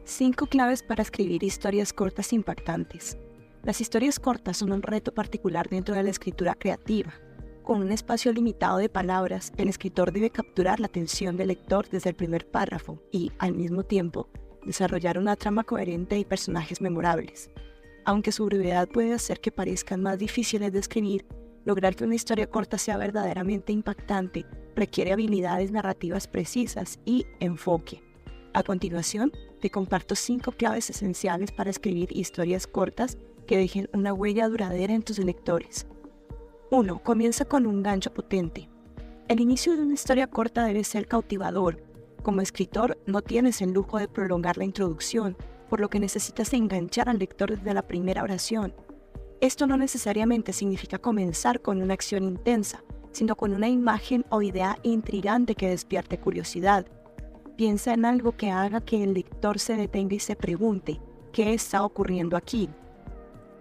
5 claves para escribir historias cortas impactantes. Las historias cortas son un reto particular dentro de la escritura creativa. Con un espacio limitado de palabras, el escritor debe capturar la atención del lector desde el primer párrafo y, al mismo tiempo, desarrollar una trama coherente y personajes memorables. Aunque su brevedad puede hacer que parezcan más difíciles de escribir, lograr que una historia corta sea verdaderamente impactante requiere habilidades narrativas precisas y enfoque. A continuación, te comparto 5 claves esenciales para escribir historias cortas que dejen una huella duradera en tus lectores. 1. Comienza con un gancho potente. El inicio de una historia corta debe ser cautivador. Como escritor, no tienes el lujo de prolongar la introducción, por lo que necesitas enganchar al lector desde la primera oración. Esto no necesariamente significa comenzar con una acción intensa, sino con una imagen o idea intrigante que despierte curiosidad. Piensa en algo que haga que el lector se detenga y se pregunte, ¿qué está ocurriendo aquí?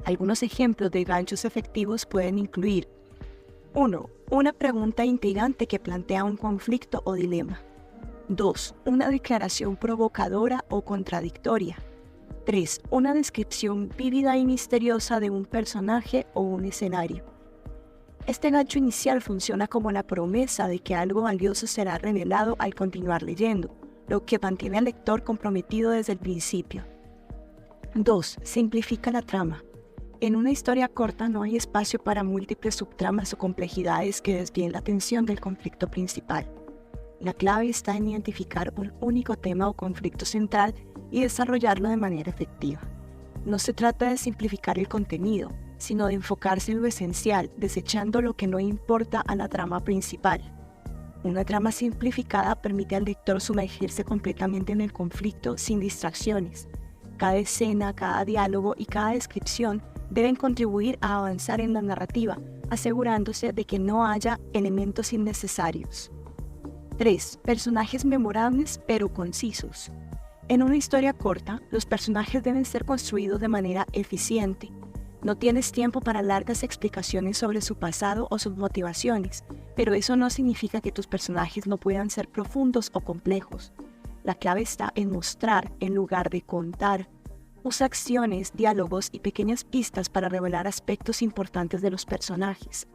Algunos ejemplos de ganchos efectivos pueden incluir: 1. Una pregunta intrigante que plantea un conflicto o dilema. 2. Una declaración provocadora o contradictoria. 3. Una descripción vívida y misteriosa de un personaje o un escenario. Este gancho inicial funciona como la promesa de que algo valioso será revelado al continuar leyendo, lo que mantiene al lector comprometido desde el principio. 2. Simplifica la trama. En una historia corta no hay espacio para múltiples subtramas o complejidades que desvíen la atención del conflicto principal. La clave está en identificar un único tema o conflicto central y desarrollarlo de manera efectiva. No se trata de simplificar el contenido, sino de enfocarse en lo esencial, desechando lo que no importa a la trama principal. Una trama simplificada permite al lector sumergirse completamente en el conflicto sin distracciones. Cada escena, cada diálogo y cada descripción deben contribuir a avanzar en la narrativa, asegurándose de que no haya elementos innecesarios. 3. Personajes memorables pero concisos. En una historia corta, los personajes deben ser construidos de manera eficiente. No tienes tiempo para largas explicaciones sobre su pasado o sus motivaciones, pero eso no significa que tus personajes no puedan ser profundos o complejos. La clave está en mostrar en lugar de contar. Usa acciones, diálogos y pequeñas pistas para revelar aspectos importantes de los personajes.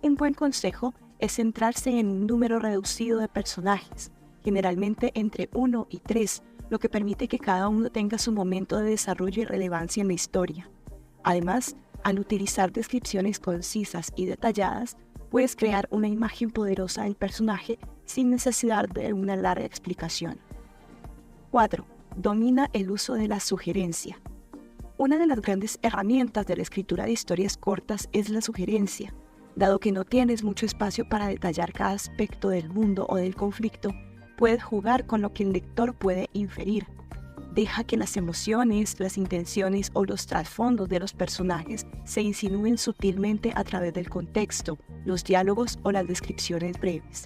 Un buen consejo es centrarse en un número reducido de personajes, generalmente entre 1 y 3, lo que permite que cada uno tenga su momento de desarrollo y relevancia en la historia. Además, al utilizar descripciones concisas y detalladas, puedes crear una imagen poderosa del personaje sin necesidad de una larga explicación. 4. Domina el uso de la sugerencia. Una de las grandes herramientas de la escritura de historias cortas es la sugerencia. Dado que no tienes mucho espacio para detallar cada aspecto del mundo o del conflicto, puedes jugar con lo que el lector puede inferir. Deja que las emociones, las intenciones o los trasfondos de los personajes se insinúen sutilmente a través del contexto, los diálogos o las descripciones breves.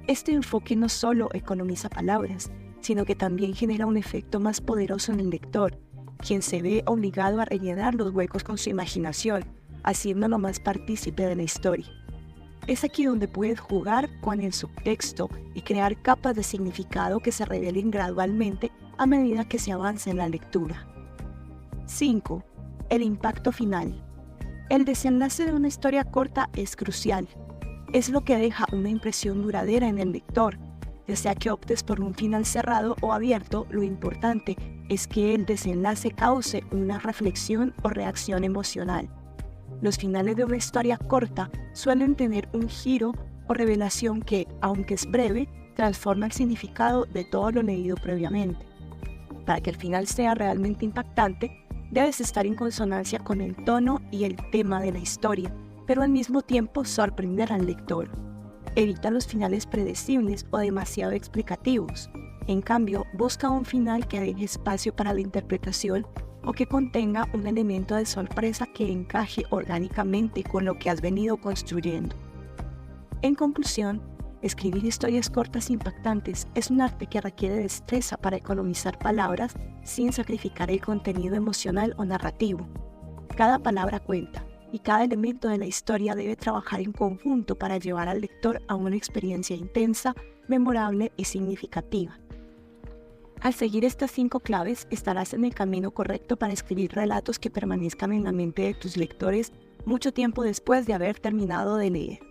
Este enfoque no solo economiza palabras, sino que también genera un efecto más poderoso en el lector, quien se ve obligado a rellenar los huecos con su imaginación, haciéndolo más partícipe de la historia. Es aquí donde puedes jugar con el subtexto y crear capas de significado que se revelen gradualmente a medida que se avanza en la lectura. 5. El impacto final. El desenlace de una historia corta es crucial. Es lo que deja una impresión duradera en el lector. Ya sea que optes por un final cerrado o abierto, lo importante es que el desenlace cause una reflexión o reacción emocional. Los finales de una historia corta suelen tener un giro o revelación que, aunque es breve, transforma el significado de todo lo leído previamente. Para que el final sea realmente impactante, debes estar en consonancia con el tono y el tema de la historia, pero al mismo tiempo sorprender al lector. Evita los finales predecibles o demasiado explicativos. En cambio, busca un final que deje espacio para la interpretación o que contenga un elemento de sorpresa que encaje orgánicamente con lo que has venido construyendo. En conclusión, escribir historias cortas impactantes es un arte que requiere destreza para economizar palabras sin sacrificar el contenido emocional o narrativo. Cada palabra cuenta, y cada elemento de la historia debe trabajar en conjunto para llevar al lector a una experiencia intensa, memorable y significativa. Al seguir estas 5 claves, estarás en el camino correcto para escribir relatos que permanezcan en la mente de tus lectores mucho tiempo después de haber terminado de leer.